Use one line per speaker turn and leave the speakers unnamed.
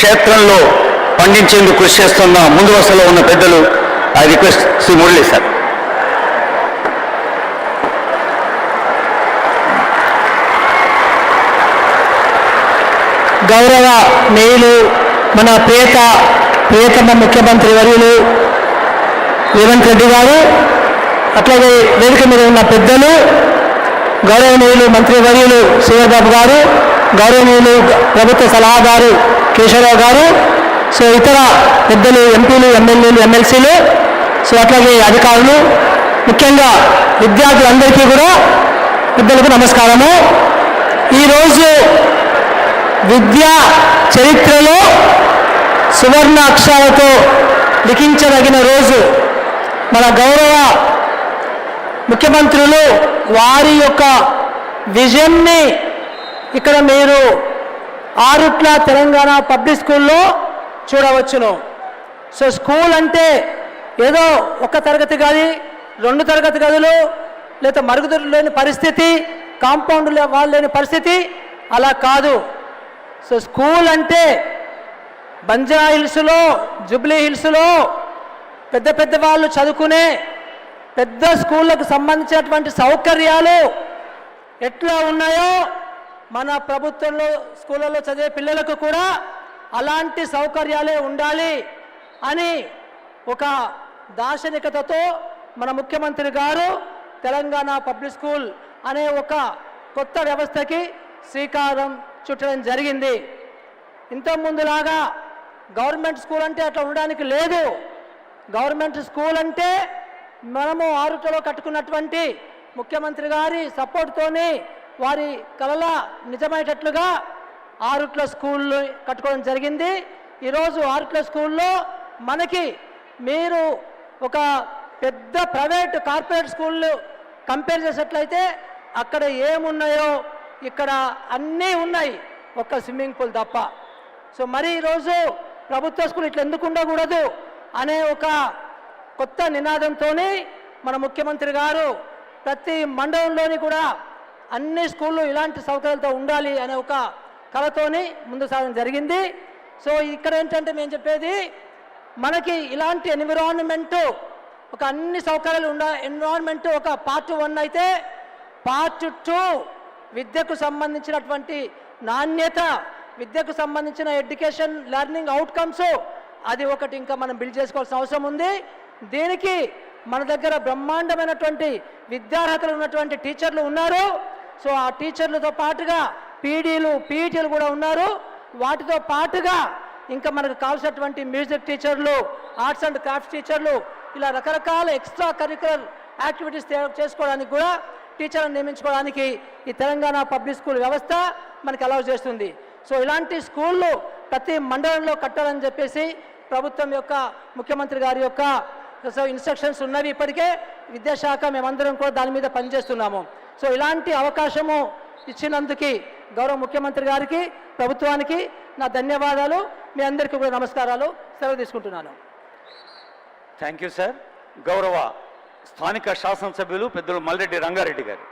క్షేత్రంలో పండించేందుకు కృషి చేస్తున్న ముందు వరుసలో ఉన్న పెద్దలు I request Shri Murali sir.
గౌరవ మేయులు మన ప్రియతమ ముఖ్యమంత్రి వర్యులు రేవంత్ రెడ్డి గారు, అట్లాగే వేదిక మీద ఉన్న పెద్దలు, గౌరవనీయులు మంత్రివర్యులు శ్రీధర్బాబు గారు, గౌరవనీయులు ప్రభుత్వ సలహాదారు కేశవరావు గారు, సో ఇతర పెద్దలు ఎంపీలు, ఎమ్మెల్యేలు, ఎమ్మెల్సీలు, సో అట్లాగే అధికారులు, ముఖ్యంగా విద్యార్థులందరికీ కూడా పెద్దలకు నమస్కారము. ఈరోజు విద్యా చరిత్రలో సువర్ణ అక్షరాలతో లిఖించదగిన రోజు. మన గౌరవ ముఖ్యమంత్రులు వారి యొక్క విజన్ని ఇక్కడ మీరు ఆరుట్ల తెలంగాణ పబ్లిక్ స్కూల్లో చూడవచ్చును. సో స్కూల్ అంటే ఏదో ఒక తరగతి గది, 2 తరగతి గదులు, లేదా మరుగుదొడ్లు లేని పరిస్థితి, కాంపౌండ్ వాళ్ళు లేని పరిస్థితి, అలా కాదు. సో స్కూల్ అంటే బంజారా హిల్స్లో, జూబ్లీ హిల్స్లో పెద్ద పెద్ద వాళ్ళు చదువుకునే పెద్ద స్కూళ్ళకు సంబంధించినటువంటి సౌకర్యాలు ఎట్లా ఉన్నాయో మన ప్రభుత్వంలో స్కూళ్ళలో చదివే పిల్లలకు కూడా అలాంటి సౌకర్యాలే ఉండాలి అని ఒక దార్శనికతతో మన ముఖ్యమంత్రి గారు తెలంగాణ పబ్లిక్ స్కూల్ అనే ఒక కొత్త వ్యవస్థకి శ్రీకారం చుట్టడం జరిగింది. ఇంతకుముందులాగా గవర్నమెంట్ స్కూల్ అంటే అట్లా ఉండడానికి లేదు. గవర్నమెంట్ స్కూల్ అంటే మనము ఆరుట్లలో కట్టుకున్నటువంటి ముఖ్యమంత్రి గారి సపోర్ట్తోని వారి కలల నిజమయ్యేటట్లుగా ఆరుట్ల స్కూళ్ళు కట్టుకోవడం జరిగింది. ఈరోజు ఆరుట్ల స్కూల్లో మనకి మీరు ఒక పెద్ద ప్రైవేట్ కార్పొరేట్ స్కూళ్ళు కంపేర్ చేసేట్లయితే అక్కడ ఏమున్నాయో ఇక్కడ అన్నీ ఉన్నాయి, ఒక్క స్విమ్మింగ్ పూల్ తప్ప. సో మరి ఈరోజు ప్రభుత్వ స్కూల్ ఇట్లా ఎందుకు ఉండకూడదు అనే ఒక కొత్త నినాదంతో మన ముఖ్యమంత్రి గారు ప్రతి మండలంలోని కూడా అన్ని స్కూళ్ళు ఇలాంటి సౌకర్యాలతో ఉండాలి అనే ఒక కళతోని ముందు సాగడం జరిగింది. సో ఇక్కడ ఏంటంటే మేము చెప్పేది, మనకి ఇలాంటి ఎన్విరాన్మెంటు ఒక అన్ని సౌకర్యాలు ఎన్విరాన్మెంటు ఒక పార్ట్ 1 అయితే, పార్ట్ 2 విద్యకు సంబంధించినటువంటి నాణ్యత, విద్యకు సంబంధించిన ఎడ్యుకేషన్ లెర్నింగ్ అవుట్కమ్స్, అది ఒకటి ఇంకా మనం బిల్డ్ చేసుకోవాల్సిన అవసరం ఉంది. దీనికి మన దగ్గర బ్రహ్మాండమైనటువంటి విద్యార్హతలు ఉన్నటువంటి టీచర్లు ఉన్నారు. సో ఆ టీచర్లతో పాటుగా పీడీలు, పీఈటీలు కూడా ఉన్నారు. వాటితో పాటుగా ఇంకా మనకు కావాల్సినటువంటి మ్యూజిక్ టీచర్లు, ఆర్ట్స్ అండ్ క్రాఫ్ట్స్ టీచర్లు, ఇలా రకరకాల ఎక్స్ట్రా కరిక్యులర్ యాక్టివిటీస్ చేసుకోవడానికి కూడా టీచర్లను నియమించుకోవడానికి ఈ తెలంగాణ పబ్లిక్ స్కూల్ వ్యవస్థ మనకి అలౌ చేస్తుంది. సో ఇలాంటి స్కూళ్ళు ప్రతి మండలంలో కట్టాలని చెప్పేసి ప్రభుత్వం యొక్క ముఖ్యమంత్రి గారి యొక్క ఇన్స్ట్రక్షన్స్ ఉన్నవి. ఇప్పటికే విద్యాశాఖ మేమందరం కూడా దాని మీద పనిచేస్తున్నాము. సో ఇలాంటి అవకాశము ఇచ్చినందుకు గౌరవ ముఖ్యమంత్రి గారికి, ప్రభుత్వానికి నా ధన్యవాదాలు. మీ అందరికీ కూడా నమస్కారాలు. సెలవు తీసుకుంటున్నాను.
Thank you sir. గౌరవ స్థానిక శాసనసభ్యులు పెద్దలు మల్రెడ్డి రంగారెడ్డి గారు.